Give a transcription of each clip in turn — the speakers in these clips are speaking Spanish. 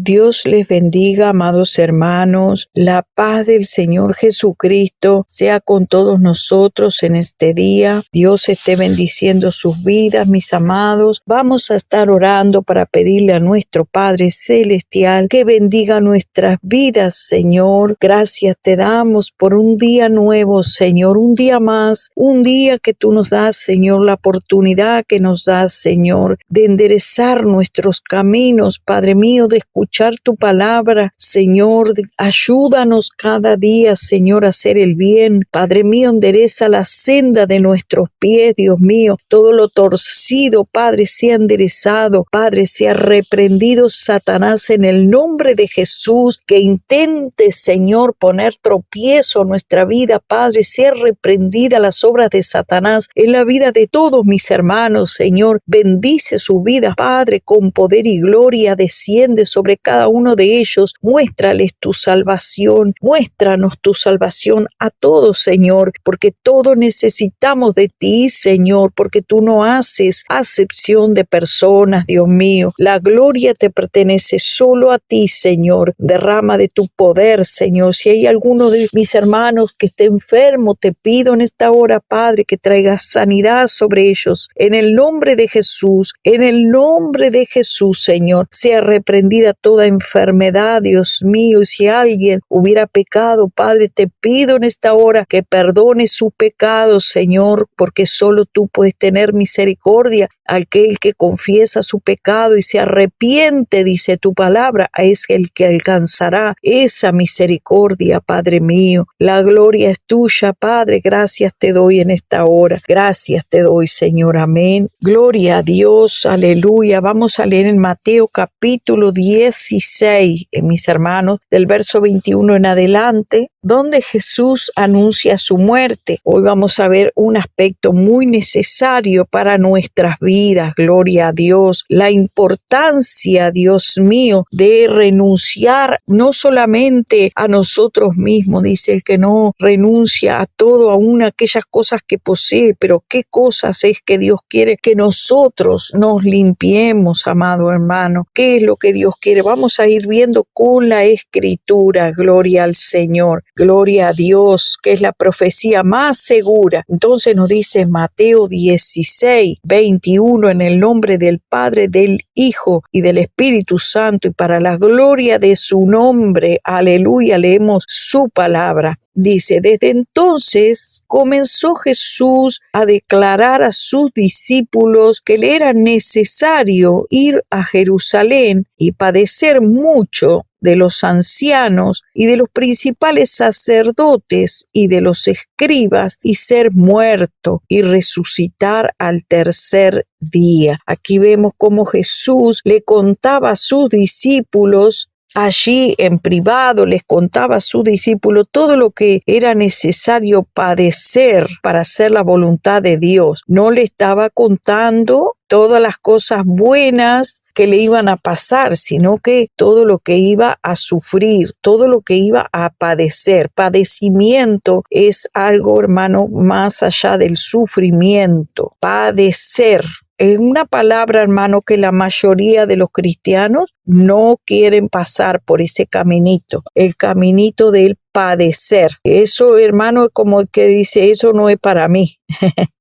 Dios les bendiga, amados hermanos. La paz del Señor Jesucristo sea con todos nosotros en este día. Dios esté bendiciendo sus vidas, mis amados. Vamos a estar orando para pedirle a nuestro Padre Celestial que bendiga nuestras vidas, Señor. Gracias te damos por un día nuevo, Señor, un día más, un día que tú nos das, Señor, la oportunidad que nos das, Señor, de enderezar nuestros caminos, Padre mío, de escuchar tu palabra, Señor. Ayúdanos cada día, Señor, a hacer el bien. Padre mío, endereza la senda de nuestros pies, Dios mío. Todo lo torcido, Padre, sea enderezado. Padre, sea reprendido Satanás en el nombre de Jesús. Que intente, Señor, poner tropiezo a nuestra vida, Padre, sea reprendida las obras de Satanás en la vida de todos mis hermanos, Señor. Bendice su vida, Padre, con poder y gloria. Desciende sobre cada uno de ellos. Muéstrales tu salvación. Muéstranos tu salvación a todos, Señor, porque todos necesitamos de ti, Señor, porque tú no haces acepción de personas, Dios mío. La gloria te pertenece solo a ti, Señor. Derrama de tu poder, Señor. Si hay alguno de mis hermanos que esté enfermo, te pido en esta hora, Padre, que traigas sanidad sobre ellos. En el nombre de Jesús, en el nombre de Jesús, Señor, sea reprendida toda enfermedad, Dios mío. Y si alguien hubiera pecado, Padre, te pido en esta hora que perdone su pecado, Señor, porque solo tú puedes tener misericordia. Aquel que confiesa su pecado y se arrepiente, dice tu palabra, es el que alcanzará esa misericordia, Padre mío. La gloria es tuya, Padre. Gracias te doy en esta hora. Gracias te doy, Señor. Amén. Gloria a Dios. Aleluya. Vamos a leer en Mateo capítulo 16, mis hermanos, del verso 21 en adelante, donde Jesús anuncia su muerte. Hoy vamos a ver un aspecto muy necesario para nuestras vidas. Gloria a Dios. La importancia, Dios mío, de renunciar no solamente a nosotros mismos. Dice el que no renuncia a todo, aún aquellas cosas que posee, pero qué cosas es que Dios quiere que nosotros nos limpiemos, amado hermano. ¿Qué es lo que Dios quiere? Vamos a ir viendo con la Escritura. Gloria al Señor. Gloria a Dios, que es la profecía más segura. Entonces nos dice Mateo 16, 21, en el nombre del Padre, del Hijo y del Espíritu Santo, y para la gloria de su nombre. Aleluya, leemos su palabra. Dice, desde entonces comenzó Jesús a declarar a sus discípulos que le era necesario ir a Jerusalén y padecer mucho de los ancianos y de los principales sacerdotes y de los escribas, y ser muerto y resucitar al tercer día. Aquí vemos cómo Jesús le contaba a sus discípulos. Allí en privado les contaba a sus discípulos todo lo que era necesario padecer para hacer la voluntad de Dios. No le estaba contando todas las cosas buenas que le iban a pasar, sino que todo lo que iba a sufrir, todo lo que iba a padecer. Padecimiento es algo, hermano, más allá del sufrimiento. Padecer es una palabra, hermano, que la mayoría de los cristianos no quieren pasar por ese caminito, el caminito del padecer. Eso, hermano, es como el que dice, eso no es para mí,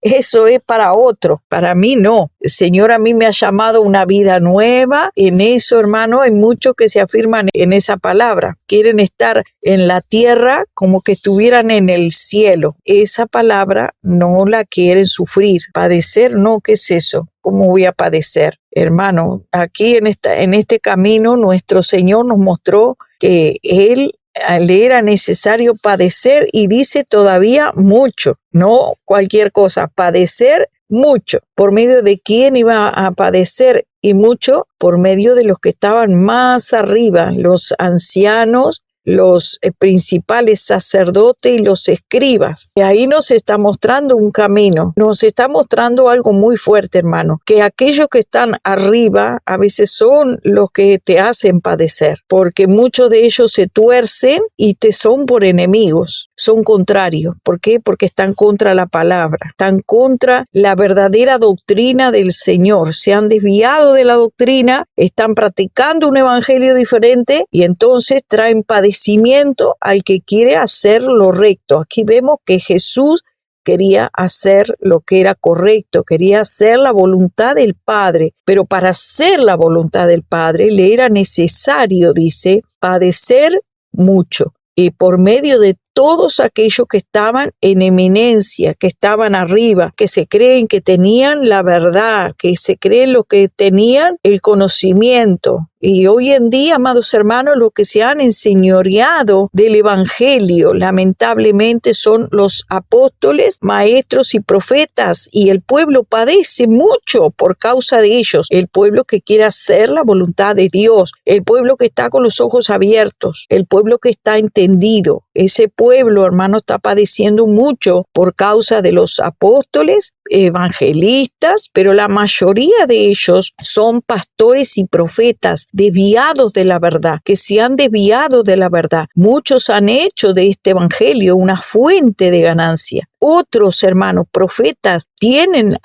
eso es para otro, para mí no. El Señor a mí me ha llamado a una vida nueva. En eso, hermano, hay muchos que se afirman en esa palabra. Quieren estar en la tierra como que estuvieran en el cielo. Esa palabra no la quieren sufrir. Padecer, no, ¿qué es eso? ¿Cómo voy a padecer? Hermano, aquí en este camino nuestro Señor nos mostró que Él le era necesario padecer, y dice todavía mucho, no cualquier cosa, padecer mucho. ¿Por medio de quién iba a padecer? Y mucho por medio de los que estaban más arriba, los ancianos, los principales sacerdotes y los escribas. Y ahí nos está mostrando un camino, nos está mostrando algo muy fuerte, hermano, que aquellos que están arriba a veces son los que te hacen padecer, porque muchos de ellos se tuercen y te son por enemigos. son contrarios. ¿Por qué? Porque están contra la palabra, están contra la verdadera doctrina del Señor. Se han desviado de la doctrina, están practicando un evangelio diferente y entonces traen padecimiento al que quiere hacer lo recto. Aquí vemos que Jesús quería hacer lo que era correcto, quería hacer la voluntad del Padre, pero para hacer la voluntad del Padre le era necesario, dice, padecer mucho. Y por medio de todos aquellos que estaban en eminencia, que estaban arriba, que se creen que tenían la verdad, que se creen los que tenían el conocimiento. Y hoy en día, amados hermanos, los que se han enseñoreado del evangelio, lamentablemente son los apóstoles, maestros y profetas, y el pueblo padece mucho por causa de ellos. El pueblo que quiere hacer la voluntad de Dios, el pueblo que está con los ojos abiertos, el pueblo que está entendido. Ese pueblo, hermano, está padeciendo mucho por causa de los apóstoles, evangelistas, pero la mayoría de ellos son pastores y profetas desviados de la verdad, que se han desviado de la verdad. Muchos han hecho de este evangelio una fuente de ganancia. Otros, hermanos, profetas, tienen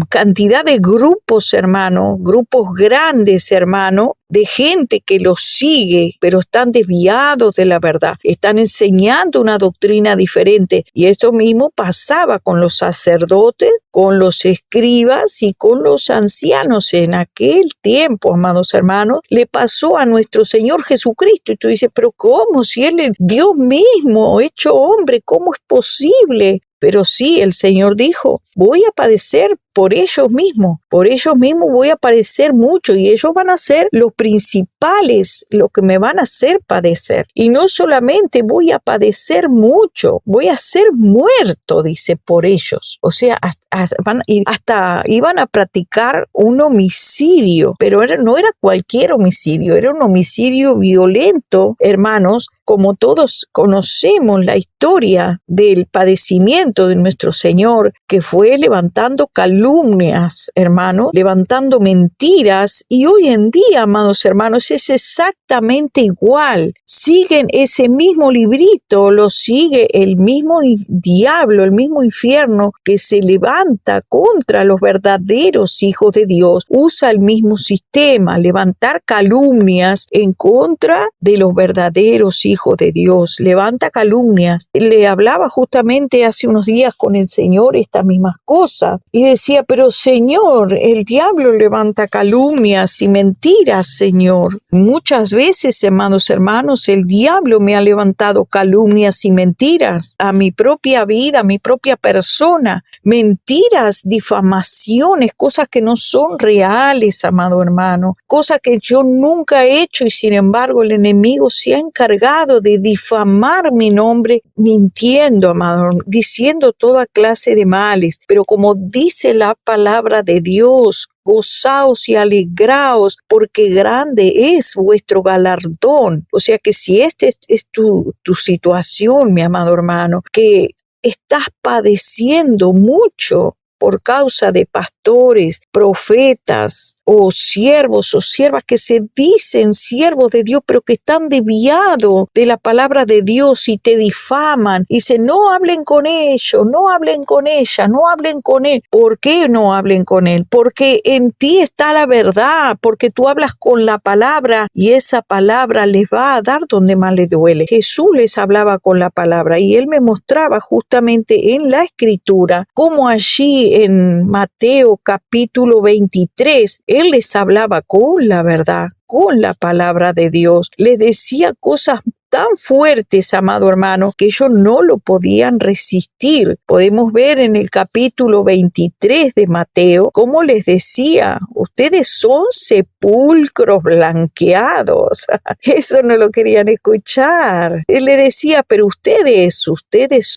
cantidad de grupos, hermanos, grupos grandes, hermanos, de gente que los sigue, pero están desviados de la verdad, están enseñando una doctrina diferente. Y esto mismo pasaba con los sacerdotes, con los escribas y con los ancianos en aquel tiempo, amados hermanos. Le pasó a nuestro Señor Jesucristo. Y tú dices, pero ¿cómo? Si Él es Dios mismo, hecho hombre, ¿cómo es posible? Pero sí, el Señor dijo, voy a padecer por ellos mismos voy a padecer mucho y ellos van a ser los principales, los que me van a hacer padecer. Y no solamente voy a padecer mucho, voy a ser muerto, dice, por ellos. O sea, hasta iban a practicar un homicidio, pero no era cualquier homicidio, era un homicidio violento, hermanos. Como todos conocemos la historia del padecimiento de nuestro Señor, que fue levantando calumnias, hermanos, levantando mentiras, y hoy en día, amados hermanos, es exactamente igual. Siguen ese mismo librito, lo sigue el mismo diablo, el mismo infierno que se levanta contra los verdaderos hijos de Dios. Usa el mismo sistema, levantar calumnias en contra de los verdaderos hijos de Dios, levanta calumnias. Le hablaba justamente hace unos días con el Señor estas mismas cosas y decía, pero Señor, el diablo levanta calumnias y mentiras, Señor. Muchas veces, hermanos, el diablo me ha levantado calumnias y mentiras a mi propia vida, a mi propia persona. Mentiras, difamaciones, cosas que no son reales, amado hermano, cosas que yo nunca he hecho y sin embargo el enemigo se ha encargado de difamar mi nombre, mintiendo, amado, diciendo toda clase de males. Pero como dice la palabra de Dios, gozaos y alegraos, porque grande es vuestro galardón. O sea que si esta es tu situación, mi amado hermano, que estás padeciendo mucho por causa de pastores, profetas o siervos o siervas que se dicen siervos de Dios, pero que están desviados de la palabra de Dios y te difaman. Y dicen, no hablen con ellos, no hablen con ella, no hablen con él. ¿Por qué no hablen con él? Porque en ti está la verdad, porque tú hablas con la palabra y esa palabra les va a dar donde más les duele. Jesús les hablaba con la palabra y él me mostraba justamente en la escritura cómo allí en Mateo capítulo 23, él les hablaba con la verdad, con la palabra de Dios. Les decía cosas tan fuertes, amado hermano, que ellos no lo podían resistir. Podemos ver en el capítulo 23 de Mateo cómo les decía, ustedes son sepulcros blanqueados. Eso no lo querían escuchar. Él le decía, pero ustedes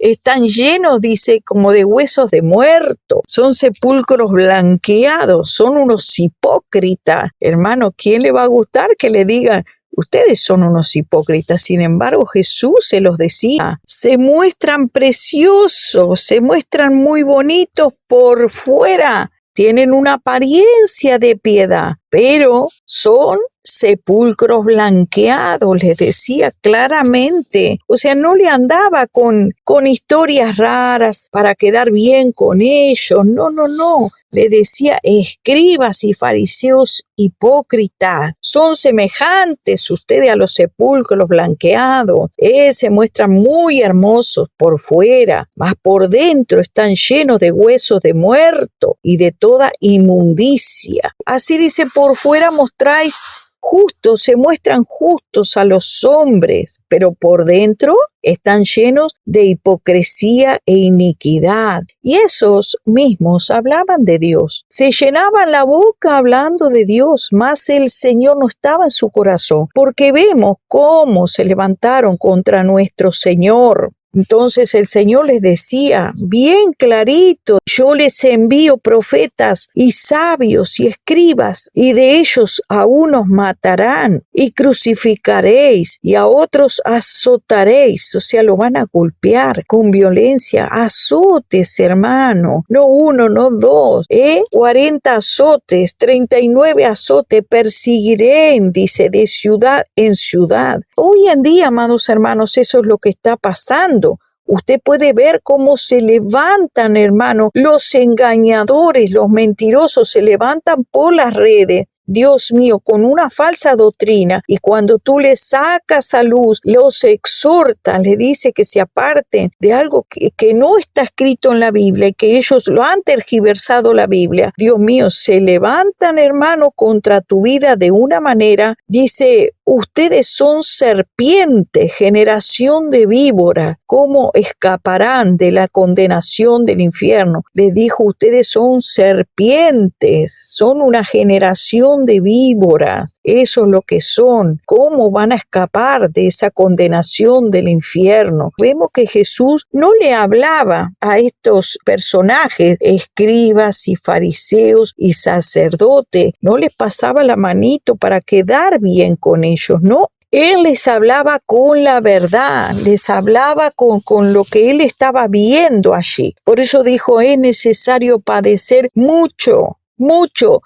están llenos, dice, como de huesos de muerto. Son sepulcros blanqueados, son unos hipócritas. Hermano, ¿quién le va a gustar que le digan, ustedes son unos hipócritas? Sin embargo, Jesús se los decía. Se muestran preciosos, se muestran muy bonitos por fuera, tienen una apariencia de piedad, pero son sepulcros blanqueados, les decía claramente. O sea, no le andaba con historias raras para quedar bien con ellos. No, no, no. Le decía, escribas y fariseos hipócritas, son semejantes ustedes a los sepulcros blanqueados. Se muestran muy hermosos por fuera, mas por dentro están llenos de huesos de muerto y de toda inmundicia. Así dice, por fuera mostráis justos, se muestran justos a los hombres, pero por dentro están llenos de hipocresía e iniquidad. Y esos mismos hablaban de Dios, se llenaban la boca hablando de Dios, mas el Señor no estaba en su corazón, porque vemos cómo se levantaron contra nuestro Señor. Entonces el Señor les decía bien clarito, yo les envío profetas y sabios y escribas, y de ellos a unos matarán y crucificaréis, y a otros azotaréis, o sea, lo van a golpear con violencia, azotes, hermano, no uno, no dos, 40 azotes, 39 azotes, perseguirán, dice, de ciudad en ciudad. Hoy en día, amados hermanos, eso es lo que está pasando. Usted puede ver cómo se levantan, hermano, los engañadores, los mentirosos se levantan por las redes. Dios mío, con una falsa doctrina, y cuando tú les sacas a luz, los exhortas, le dice que se aparten de algo que no está escrito en la Biblia y que ellos lo han tergiversado la Biblia. Dios mío, se levantan, hermano, contra tu vida de una manera, dice, ustedes son serpientes, generación de víboras, ¿cómo escaparán de la condenación del infierno? Les dijo, ustedes son serpientes, son una generación de víboras, eso es lo que son. ¿Cómo van a escapar de esa condenación del infierno? Vemos que Jesús no le hablaba a estos personajes, escribas y fariseos y sacerdotes, no les pasaba la manito para quedar bien con ellos, no. Él les hablaba con la verdad, les hablaba con lo que él estaba viendo allí. Por eso dijo, es necesario padecer mucho.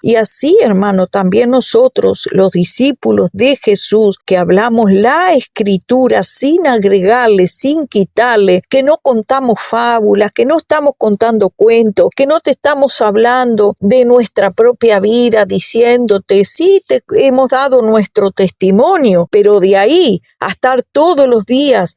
Y así, hermano, también nosotros, los discípulos de Jesús, que hablamos la Escritura sin agregarle, sin quitarle, que no contamos fábulas, que no estamos contando cuentos, que no te estamos hablando de nuestra propia vida, diciéndote, sí, te hemos dado nuestro testimonio, pero de ahí a estar todos los días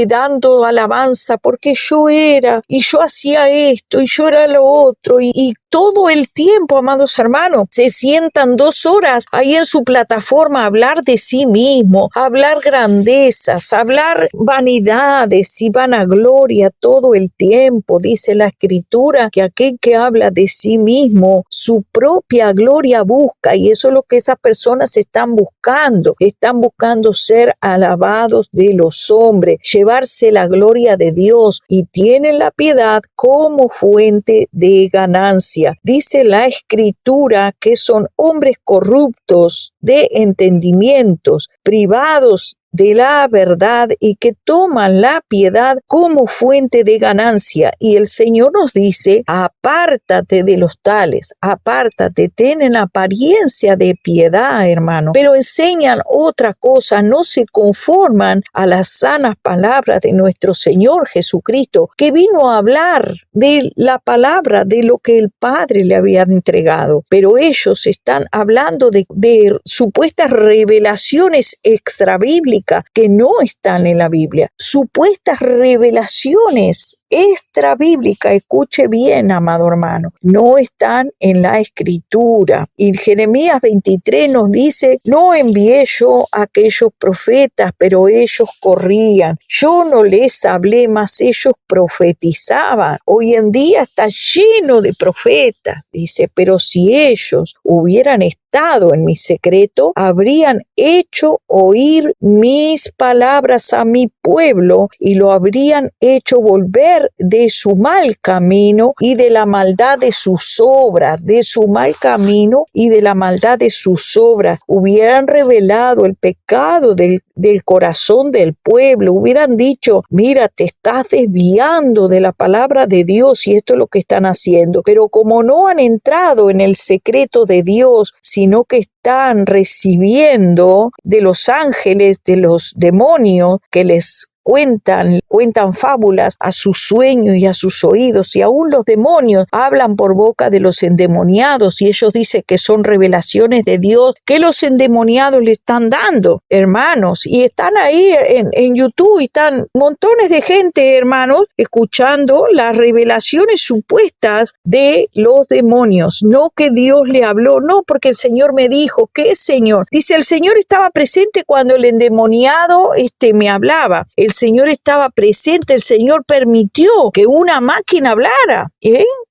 dando alabanza, porque yo era, y yo hacía esto, y yo era lo otro, y todo el tiempo, amados hermanos, se sientan 2 horas ahí en su plataforma a hablar de sí mismo, a hablar grandezas, a hablar vanidades y vanagloria todo el tiempo. Dice la Escritura que aquel que habla de sí mismo, su propia gloria busca, y eso es lo que esas personas están buscando ser alabados de los hombres, llevarse la gloria de Dios, y tienen la piedad como fuente de ganancia. Dice la Escritura que son hombres corruptos de entendimientos, privados de la verdad, y que toman la piedad como fuente de ganancia. Y el Señor nos dice, apártate de los tales, apártate, tienen apariencia de piedad, hermano, pero enseñan otra cosa, no se conforman a las sanas palabras de nuestro Señor Jesucristo, que vino a hablar de la palabra, de lo que el Padre le había entregado, pero ellos están hablando de supuestas revelaciones extrabíblicas que no están en la Biblia, supuestas revelaciones extrabíblicas, escuche bien, amado hermano, no están en la Escritura. Y Jeremías 23 nos dice, no envié yo a aquellos profetas, pero ellos corrían. Yo no les hablé, mas ellos profetizaban. Hoy en día está lleno de profetas, dice, pero si ellos hubieran estado en mi secreto, habrían hecho oír mis palabras a mi pueblo y lo habrían hecho volver volver de su mal camino y de la maldad de sus obras, de su mal camino y de la maldad de sus obras. Hubieran revelado el pecado del corazón del pueblo, hubieran dicho, mira, te estás desviando de la palabra de Dios y esto es lo que están haciendo. Pero como no han entrado en el secreto de Dios, sino que están recibiendo de los ángeles, de los demonios que les cuentan fábulas a sus sueños y a sus oídos, y aún los demonios hablan por boca de los endemoniados, y ellos dicen que son revelaciones de Dios que los endemoniados le están dando, hermanos, y están ahí en YouTube, y están montones de gente, hermanos, escuchando las revelaciones supuestas de los demonios, no que Dios le habló, no porque el Señor me dijo. ¿Qué Señor? Dice, el Señor estaba presente cuando el endemoniado me hablaba. El Señor estaba presente, el Señor permitió que una máquina hablara.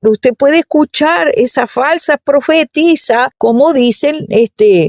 Usted puede escuchar esa falsa profetisa, como dicen,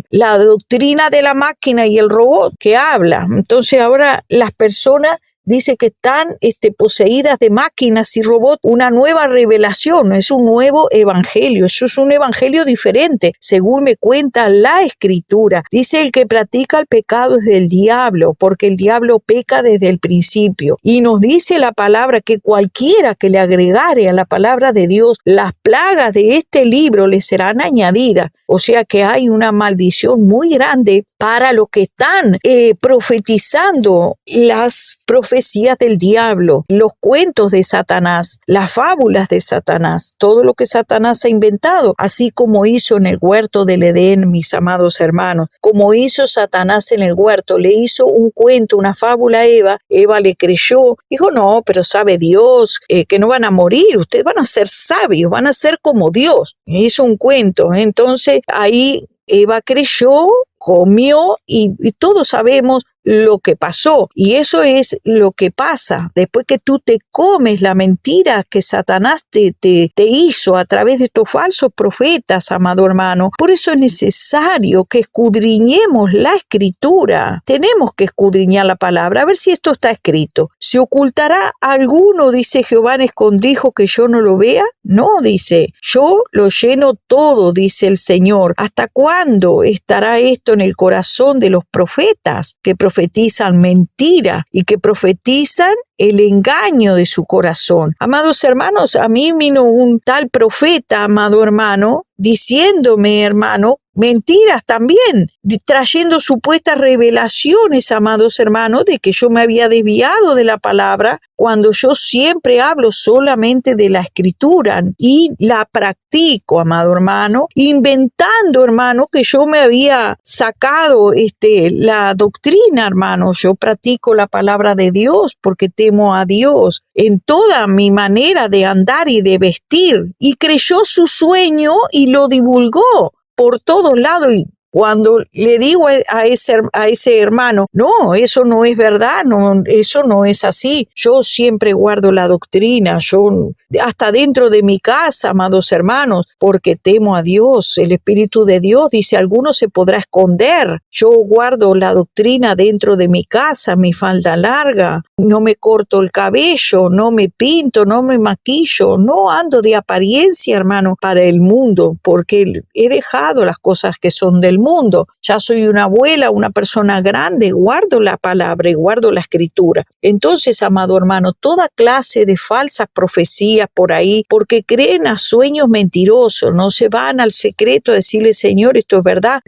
la doctrina de la máquina y el robot que habla. Entonces ahora las personas dice que están poseídas de máquinas y robots, una nueva revelación, es un nuevo evangelio, eso es un evangelio diferente, según me cuenta la Escritura. Dice, el que practica el pecado es del diablo, porque el diablo peca desde el principio. Y nos dice la palabra que cualquiera que le agregare a la palabra de Dios, las plagas de este libro le serán añadidas. O sea que hay una maldición muy grande para los que están profetizando las profecías del diablo, los cuentos de Satanás, las fábulas de Satanás, todo lo que Satanás ha inventado, así como hizo en el huerto del Edén, mis amados hermanos, como hizo Satanás en el huerto, le hizo un cuento, una fábula a Eva le creyó, dijo, no, pero sabe Dios que no van a morir, ustedes van a ser sabios, van a ser como Dios, hizo un cuento, entonces ahí Eva creyó, comió y todos sabemos lo que pasó, y eso es lo que pasa después que tú te comes la mentira que Satanás te hizo a través de estos falsos profetas, amado hermano. Por eso es necesario que escudriñemos la Escritura, tenemos que escudriñar la palabra, a ver si esto está escrito. ¿Se ocultará alguno, dice Jehová, en escondrijo que yo no lo vea? No, dice, yo lo lleno todo, dice el Señor. ¿Hasta cuándo estará esto en el corazón de los profetas que profetizan mentira y que profetizan el engaño de su corazón? Amados hermanos, a mí vino un tal profeta, amado hermano, diciéndome, hermano, mentiras también, trayendo supuestas revelaciones, amados hermanos, de que yo me había desviado de la palabra, cuando yo siempre hablo solamente de la Escritura y la practico, amado hermano, inventando, hermano, que yo me había sacado la doctrina, hermano. Yo practico la palabra de Dios porque temo a Dios en toda mi manera de andar y de vestir, y creyó su sueño y lo divulgó por todos lados. Y cuando le digo a ese hermano, no, eso no es verdad, no, eso no es así, yo siempre guardo la doctrina, yo hasta dentro de mi casa, amados hermanos, porque temo a Dios, el Espíritu de Dios dice, alguno se podrá esconder, yo guardo la doctrina dentro de mi casa, mi falda larga, no me corto el cabello, no me pinto, no me maquillo, no ando de apariencia, hermano, para el mundo, porque he dejado las cosas que son del mundo. Ya soy una abuela, una persona grande, guardo la palabra y guardo la Escritura. Entonces, amado hermano, toda clase de falsas profecías por ahí, porque creen a sueños mentirosos, no se van al secreto a decirle, Señor, esto es verdad,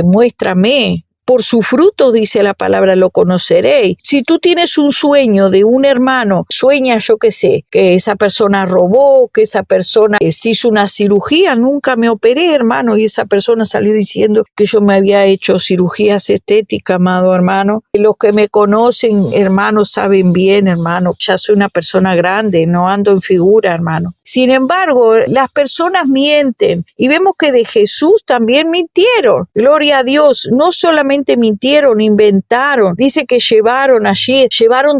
muéstrame. Por su fruto, dice la palabra, lo conoceréis. Si tú tienes un sueño de un hermano, sueña, yo qué sé, que esa persona robó, que esa persona se hizo una cirugía, nunca me operé, hermano, y esa persona salió diciendo que yo me había hecho cirugías estéticas, amado hermano. Los que me conocen, hermano, saben bien, hermano, ya soy una persona grande, no ando en figura, hermano. Sin embargo, las personas mienten, y vemos que de Jesús también mintieron. Gloria a Dios, no solamente mintieron, inventaron, dice que llevaron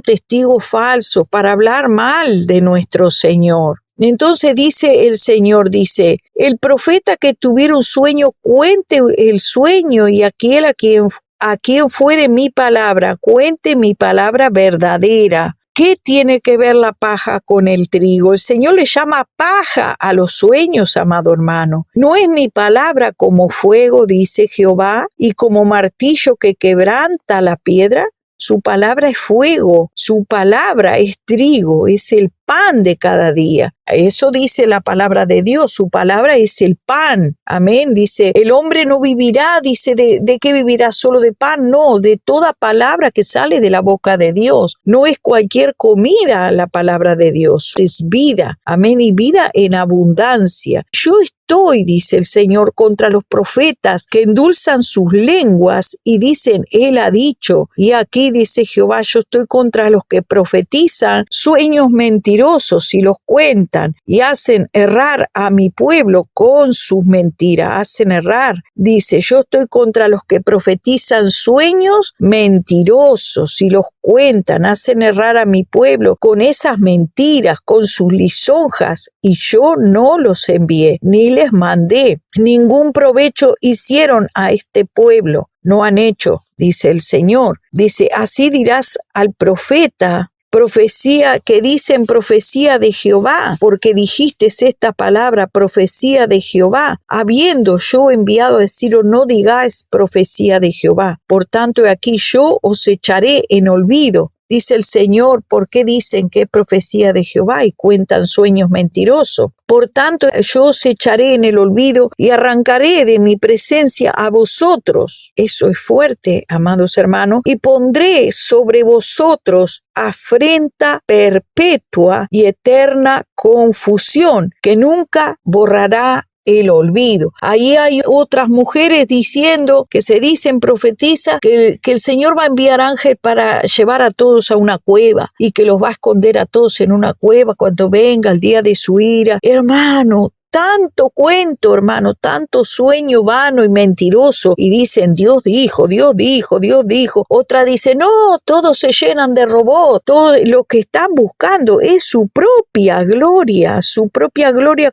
testigos falsos para hablar mal de nuestro Señor. Entonces dice el Señor, dice, el profeta que tuviera un sueño, cuente el sueño, y aquel a quien fuere mi palabra, cuente mi palabra verdadera. ¿Qué tiene que ver la paja con el trigo? El Señor le llama paja a los sueños, amado hermano. ¿No es mi palabra como fuego, dice Jehová, y como martillo que quebranta la piedra? Su palabra es fuego, su palabra es trigo, es el pan de cada día. Eso dice la palabra de Dios, su palabra es el pan. Amén. Dice, el hombre no vivirá, dice, ¿de qué vivirá? ¿Solo de pan? No, de toda palabra que sale de la boca de Dios. No es cualquier comida la palabra de Dios, es vida. Amén. Y vida en abundancia. Yo estoy, dice el Señor, contra los profetas que endulzan sus lenguas y dicen, Él ha dicho. Y aquí dice Jehová, yo estoy contra los que profetizan sueños mentirosos y los cuentan y hacen errar a mi pueblo con sus mentiras. Hacen errar. Dice, yo estoy contra los que profetizan sueños mentirosos y los cuentan, hacen errar a mi pueblo con esas mentiras, con sus lisonjas, y yo no los envié, ni les mandé. Ningún provecho hicieron a este pueblo. No han hecho, dice el Señor. Dice, así dirás al profeta, profecía que dicen profecía de Jehová, porque dijiste esta palabra, profecía de Jehová, habiendo yo enviado a deciros, no digáis profecía de Jehová. Por tanto, aquí yo os echaré en olvido. Dice el Señor, ¿por qué dicen que es profecía de Jehová y cuentan sueños mentirosos? Por tanto, yo os echaré en el olvido y arrancaré de mi presencia a vosotros. Eso es fuerte, amados hermanos. Y pondré sobre vosotros afrenta perpetua y eterna confusión, que nunca borrará el olvido. Ahí hay otras mujeres diciendo, que se dicen, profetiza, que el Señor va a enviar ángel para llevar a todos a una cueva y que los va a esconder a todos en una cueva cuando venga el día de su ira. Hermano, tanto cuento, hermano, tanto sueño vano y mentiroso. Y dicen, Dios dijo, Dios dijo, Dios dijo. Otra dice, no, todos se llenan de robots. Todo lo que están buscando es su propia gloria,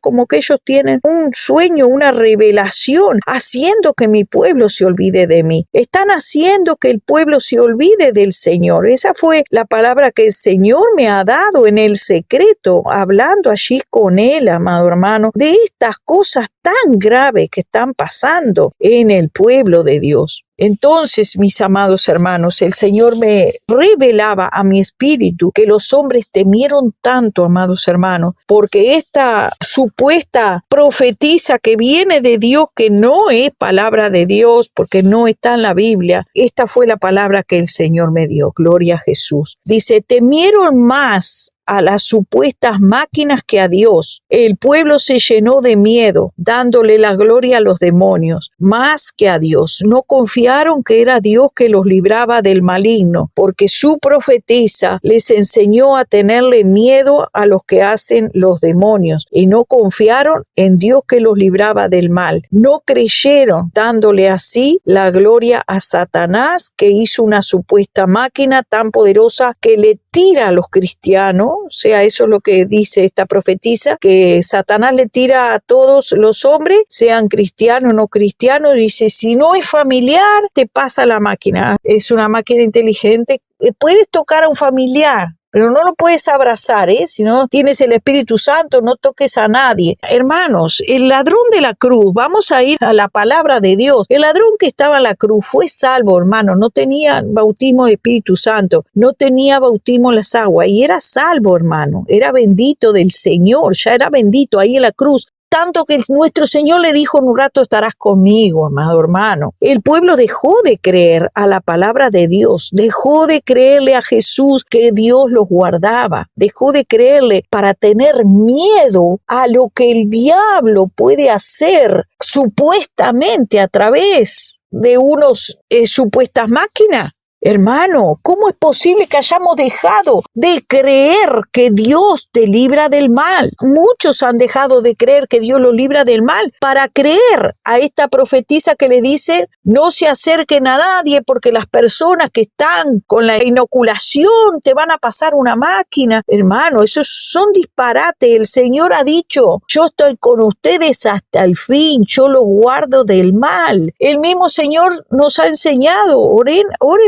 como que ellos tienen un sueño, una revelación, haciendo que mi pueblo se olvide de mí. Están haciendo que el pueblo se olvide del Señor. Esa fue la palabra que el Señor me ha dado en el secreto, hablando allí con Él, amado hermano, de estas cosas tan graves que están pasando en el pueblo de Dios. Entonces, mis amados hermanos, el Señor me revelaba a mi espíritu que los hombres temieron tanto, amados hermanos, porque esta supuesta profetisa que viene de Dios, que no es palabra de Dios, porque no está en la Biblia, esta fue la palabra que el Señor me dio. Gloria a Jesús. Dice, temieron más a las supuestas máquinas que a Dios. El pueblo se llenó de miedo, dándole la gloria a los demonios, más que a Dios. No confiaron que era Dios que los libraba del maligno, porque su profetisa les enseñó a tenerle miedo a los que hacen los demonios, y no confiaron en Dios que los libraba del mal. No creyeron, dándole así la gloria a Satanás, que hizo una supuesta máquina tan poderosa que le tira a los cristianos. O sea, eso es lo que dice esta profetisa, que Satanás le tira a todos los hombres, sean cristianos o no cristianos. Dice, si no es familiar, te pasa la máquina. Es una máquina inteligente. Puedes tocar a un familiar, pero no lo puedes abrazar, si no tienes el Espíritu Santo, no toques a nadie. Hermanos, el ladrón de la cruz, vamos a ir a la palabra de Dios. El ladrón que estaba en la cruz fue salvo, hermano, no tenía bautismo de Espíritu Santo, no tenía bautismo en las aguas y era salvo, hermano, era bendito del Señor, ya era bendito ahí en la cruz. Tanto que nuestro Señor le dijo, en un rato estarás conmigo, amado hermano. El pueblo dejó de creer a la palabra de Dios, dejó de creerle a Jesús que Dios los guardaba, dejó de creerle para tener miedo a lo que el diablo puede hacer supuestamente a través de unos supuestas máquinas. Hermano, ¿cómo es posible que hayamos dejado de creer que Dios te libra del mal? Muchos han dejado de creer que Dios los libra del mal para creer a esta profetisa que le dice, no se acerquen a nadie porque las personas que están con la inoculación te van a pasar una máquina. Hermano, esos son disparates. El Señor ha dicho, yo estoy con ustedes hasta el fin, yo los guardo del mal. El mismo Señor nos ha enseñado, oren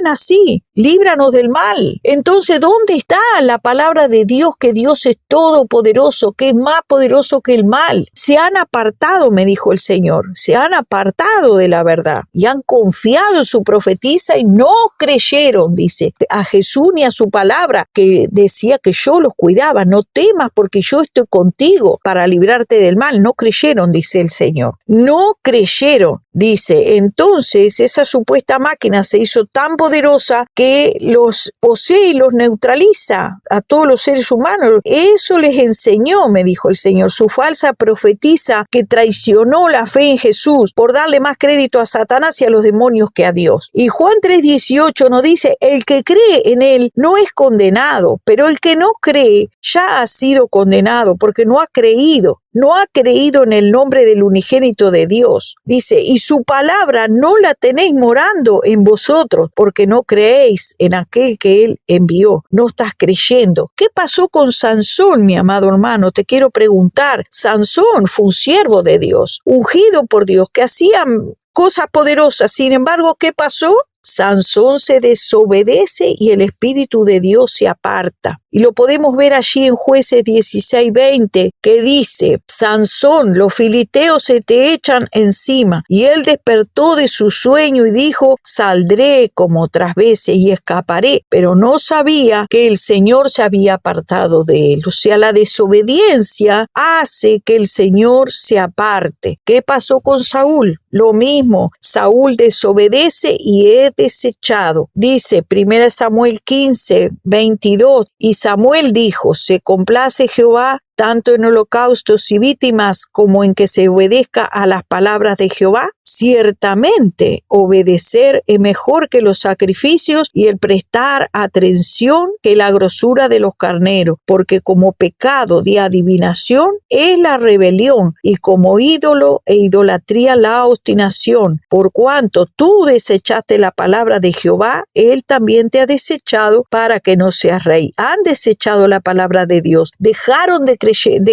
así. líbranos del mal. Entonces, ¿dónde está la palabra de Dios? Que Dios es todopoderoso, que es más poderoso que el mal. Se han apartado, me dijo el Señor, se han apartado de la verdad y han confiado en su profetisa y no creyeron, dice, a Jesús ni a su palabra, que decía que yo los cuidaba. No temas porque yo estoy contigo para librarte del mal. No creyeron, dice el Señor. No creyeron. Dice, entonces esa supuesta máquina se hizo tan poderosa que los posee y los neutraliza a todos los seres humanos. Eso les enseñó, me dijo el Señor, su falsa profetisa que traicionó la fe en Jesús por darle más crédito a Satanás y a los demonios que a Dios. Y Juan 3:18 nos dice, el que cree en él no es condenado, pero el que no cree ya ha sido condenado porque no ha creído en el nombre del unigénito de Dios. Dice, y su palabra no la tenéis morando en vosotros, porque no creéis en aquel que él envió. No estás creyendo. ¿Qué pasó con Sansón, mi amado hermano? Te quiero preguntar. Sansón fue un siervo de Dios, ungido por Dios, que hacía cosas poderosas. Sin embargo, ¿qué pasó? Sansón se desobedece y el Espíritu de Dios se aparta. Y lo podemos ver allí en Jueces 16:20, que dice, Sansón, los filisteos se te echan encima. Y él despertó de su sueño y dijo, saldré como otras veces y escaparé. Pero no sabía que el Señor se había apartado de él. O sea, la desobediencia hace que el Señor se aparte. ¿Qué pasó con Saúl? Lo mismo, Saúl desobedece y es desechado. Dice 1 Samuel 15:22, y Samuel dijo, se complace Jehová tanto en holocaustos y víctimas como en que se obedezca a las palabras de Jehová. Ciertamente, obedecer es mejor que los sacrificios y el prestar atención que la grosura de los carneros, porque como pecado de adivinación es la rebelión y como ídolo e idolatría la obstinación. Por cuanto tú desechaste la palabra de Jehová, él también te ha desechado para que no seas rey. Han desechado la palabra de Dios, dejaron de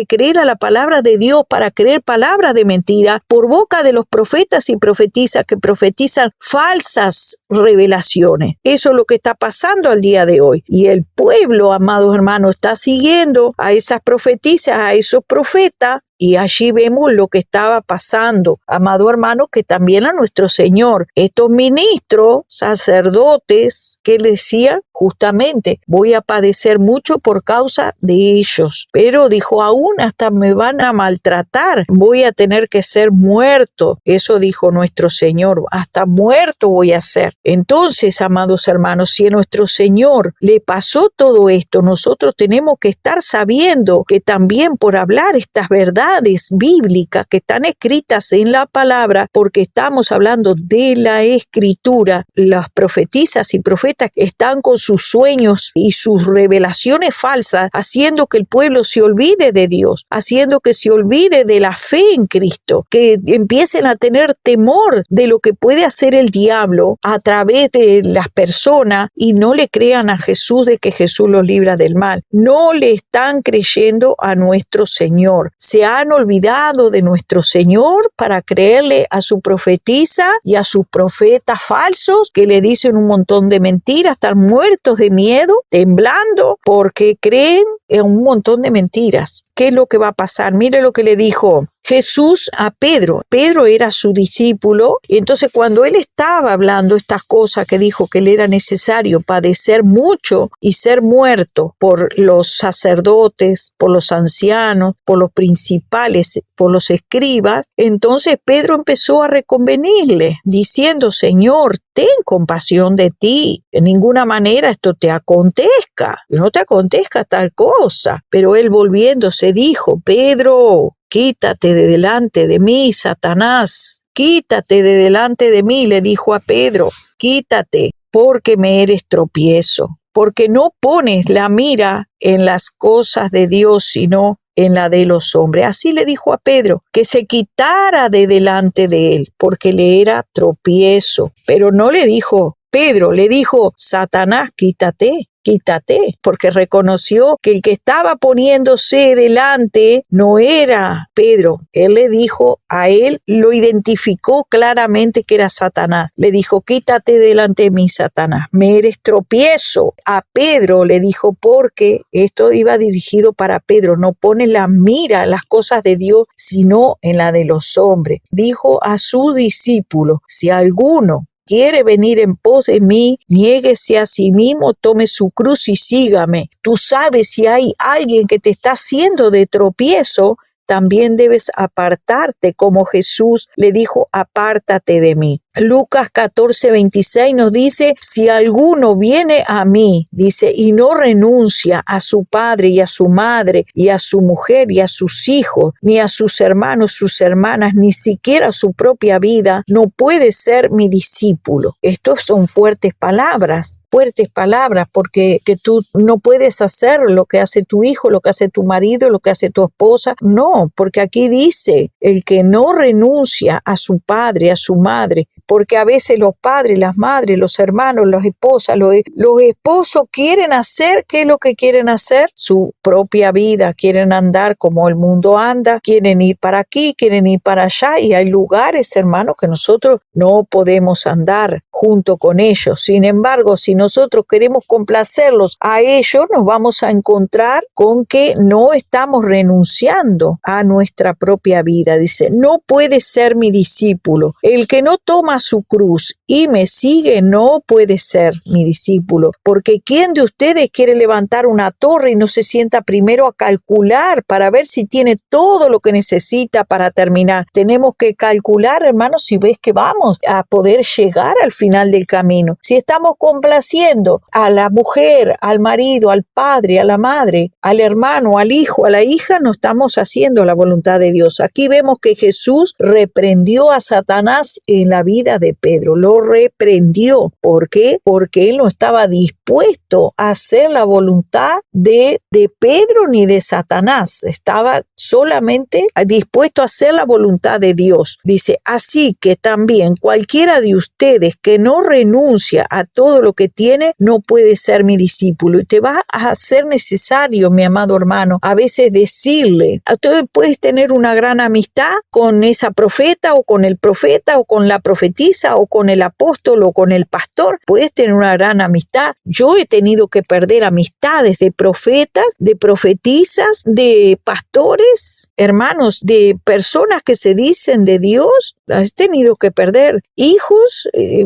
creer a la palabra de Dios para creer palabras de mentira por boca de los profetas y profetisas que profetizan falsas revelaciones. Eso es lo que está pasando al día de hoy. Y el pueblo, amados hermanos, está siguiendo a esas profetisas, a esos profetas. Y allí vemos lo que estaba pasando, amado hermano, que también a nuestro Señor, estos ministros, sacerdotes, que le decían justamente, voy a padecer mucho por causa de ellos. Pero dijo, aún hasta me van a maltratar, voy a tener que ser muerto. Eso dijo nuestro Señor, hasta muerto voy a ser. Entonces, amados hermanos, si a nuestro Señor le pasó todo esto, nosotros tenemos que estar sabiendo que también por hablar estas verdades bíblicas que están escritas en la palabra, porque estamos hablando de la escritura, las profetisas y profetas están con sus sueños y sus revelaciones falsas, haciendo que el pueblo se olvide de Dios, haciendo que se olvide de la fe en Cristo, que empiecen a tener temor de lo que puede hacer el diablo a través de las personas y no le crean a Jesús de que Jesús los libra del mal. No le están creyendo a nuestro Señor. Se han olvidado de nuestro Señor para creerle a su profetisa y a sus profetas falsos que le dicen un montón de mentiras, están muertos de miedo, temblando porque creen en un montón de mentiras. ¿Qué es lo que va a pasar? Mire lo que le dijo Jesús a Pedro. Pedro era su discípulo y entonces cuando él estaba hablando estas cosas que dijo que le era necesario padecer mucho y ser muerto por los sacerdotes, por los ancianos, por los principales, por los escribas, entonces Pedro empezó a reconvenirle diciendo, Señor, ten compasión de ti, de ninguna manera esto te acontezca, no te acontezca tal cosa. Pero él volviéndose dijo, Pedro, quítate de delante de mí, Satanás, quítate de delante de mí, le dijo a Pedro, quítate, porque me eres tropiezo, porque no pones la mira en las cosas de Dios, sino en la de los hombres. Así le dijo a Pedro, que se quitara de delante de él, porque le era tropiezo. Pero no le dijo Pedro, le dijo, Satanás, quítate. quítate, porque reconoció que el que estaba poniéndose delante no era Pedro. Él le dijo a él, lo identificó claramente que era Satanás. Le dijo, quítate delante de mí, Satanás, me eres tropiezo. A Pedro le dijo, porque esto iba dirigido para Pedro, no pone la mira en las cosas de Dios, sino en la de los hombres. Dijo a su discípulo, si alguno quiere venir en pos de mí, niéguese a sí mismo, tome su cruz y sígame. Tú sabes si hay alguien que te está haciendo de tropiezo, también debes apartarte, como Jesús le dijo, apártate de mí. Lucas 14:26 nos dice, si alguno viene a mí, dice, y no renuncia a su padre y a su madre y a su mujer y a sus hijos, ni a sus hermanos, sus hermanas, ni siquiera a su propia vida, no puede ser mi discípulo. Estos son fuertes palabras, porque que tú no puedes hacer lo que hace tu hijo, lo que hace tu marido, lo que hace tu esposa. No, porque aquí dice, el que no renuncia a su padre, a su madre, porque a veces los padres, las madres, los hermanos, las esposas, los esposos quieren hacer, ¿qué es lo que quieren hacer? Su propia vida, quieren andar como el mundo anda, quieren ir para aquí, quieren ir para allá, y hay lugares, hermanos, que nosotros no podemos andar junto con ellos. Sin embargo, si nosotros queremos complacerlos a ellos, nos vamos a encontrar con que no estamos renunciando a nuestra propia vida. Dice, no puede ser mi discípulo. El que no toma su cruz y me sigue no puede ser mi discípulo, porque ¿quién de ustedes quiere levantar una torre y no se sienta primero a calcular para ver si tiene todo lo que necesita para terminar? Tenemos que calcular, hermanos, si ves que vamos a poder llegar al final del camino. Si estamos complaciendo a la mujer, al marido, al padre, a la madre, al hermano, al hijo, a la hija, no estamos haciendo la voluntad de Dios. Aquí vemos que Jesús reprendió a Satanás en la vida de Pedro, lo reprendió. ¿Por qué? Porque él no estaba dispuesto a hacer la voluntad de Pedro ni de Satanás, estaba solamente dispuesto a hacer la voluntad de Dios. Dice, así que también cualquiera de ustedes que no renuncia a todo lo que tiene, no puede ser mi discípulo. Y te va a hacer necesario, mi amado hermano, a veces decirle, tú puedes tener una gran amistad con esa profeta o con el profeta o con la profetisa o con el apóstol o con el pastor, puedes tener una gran amistad. Yo he tenido que perder amistades de profetas, de profetisas, de pastores, hermanos, de personas que se dicen de Dios, las he tenido que perder. Hijos, he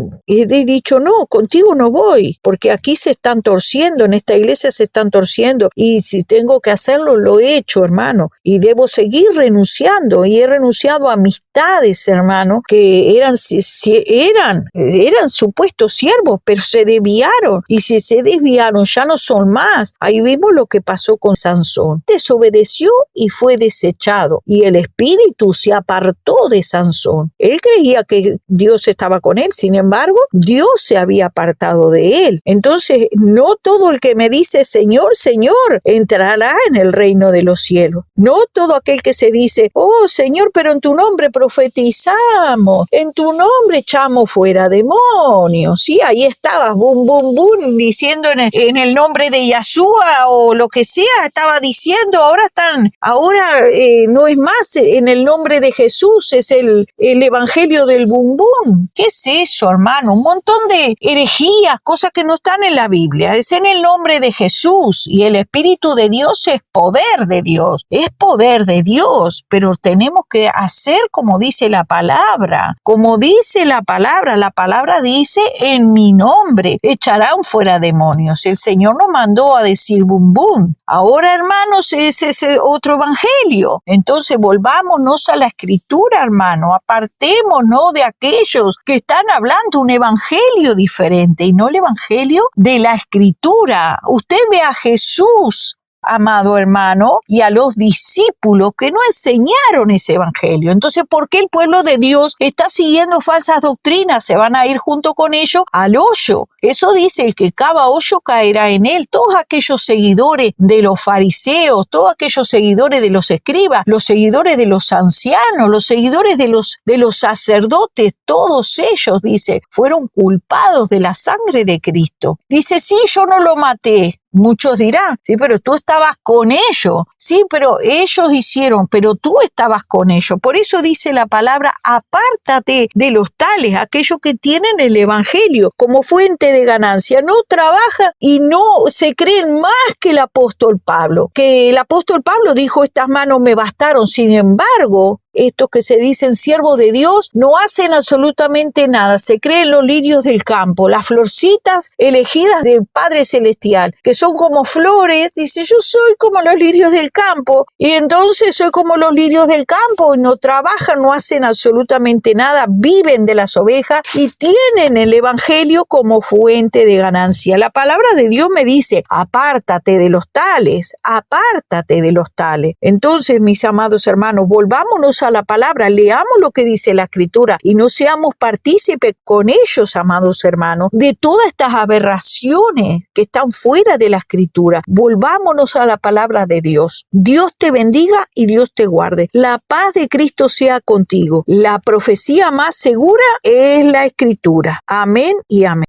dicho, no, contigo no voy, porque aquí se están torciendo, en esta iglesia se están torciendo, y si tengo que hacerlo, lo he hecho, hermano, y debo seguir renunciando, y he renunciado a amistades, hermano, que eran supuestos siervos, pero se desviaron, y si se desviaron ya no son más. Ahí vimos lo que pasó con Sansón. Desobedeció y fue desechado, y el espíritu se apartó de Sansón. Él creía que Dios estaba con él, sin embargo, Dios se había apartado de él. Entonces, no todo el que me dice Señor, Señor, entrará en el reino de los cielos. No todo aquel que se dice, oh Señor, pero en tu nombre profetizamos, en tu nombre echamos fuera demonios. Sí, ahí estabas, bum, bum, bum, diciendo en el nombre de Yahshua o lo que sea, estaba diciendo, ahora no es más en el nombre de Jesús, es el evangelio del bum, bum. ¿Qué es eso, hermano? Un montón de herejías, cosas que no están en la Biblia. Es en el nombre de Jesús, y el Espíritu de Dios es poder de Dios, pero tenemos que hacer como dice la palabra, la palabra dice, en mi nombre echarán fuera demonios. El Señor nos mandó a decir bum bum. Ahora, hermanos, ese es otro evangelio. Entonces, volvámonos a la Escritura, hermano, apartémonos de aquellos que están hablando un evangelio diferente y no el evangelio de la Escritura. Usted ve a Jesús, amado hermano, y a los discípulos que no enseñaron ese evangelio. Entonces, ¿por qué el pueblo de Dios está siguiendo falsas doctrinas? Se van a ir junto con ellos al hoyo. Eso dice, el que cava hoyo caerá en él. Todos aquellos seguidores de los fariseos, todos aquellos seguidores de los escribas, los seguidores de los ancianos, los seguidores de los sacerdotes, todos ellos, dice, fueron culpados de la sangre de Cristo. Dice, sí, yo no lo maté. Muchos dirán, sí, pero tú estabas con ellos. Sí, pero ellos hicieron, pero tú estabas con ellos. Por eso dice la palabra, apártate de los tales, aquellos que tienen el evangelio como fuente de ganancia. No trabajan y no se creen más que el apóstol Pablo. Que el apóstol Pablo dijo, estas manos me bastaron. Sin embargo, estos que se dicen siervos de Dios no hacen absolutamente nada, se creen los lirios del campo, las florcitas elegidas del Padre Celestial, que son como flores. Dice, yo soy como los lirios del campo, y entonces soy como los lirios del campo, y no trabajan, no hacen absolutamente nada, viven de las ovejas y tienen el evangelio como fuente de ganancia. La palabra de Dios me dice, apártate de los tales, apártate de los tales. Entonces, mis amados hermanos, volvámonos a la palabra, leamos lo que dice la Escritura y no seamos partícipes con ellos, amados hermanos, de todas estas aberraciones que están fuera de la Escritura. Volvámonos a la palabra de Dios. Dios te bendiga y Dios te guarde. La paz de Cristo sea contigo. La profecía más segura es la Escritura. Amén y amén.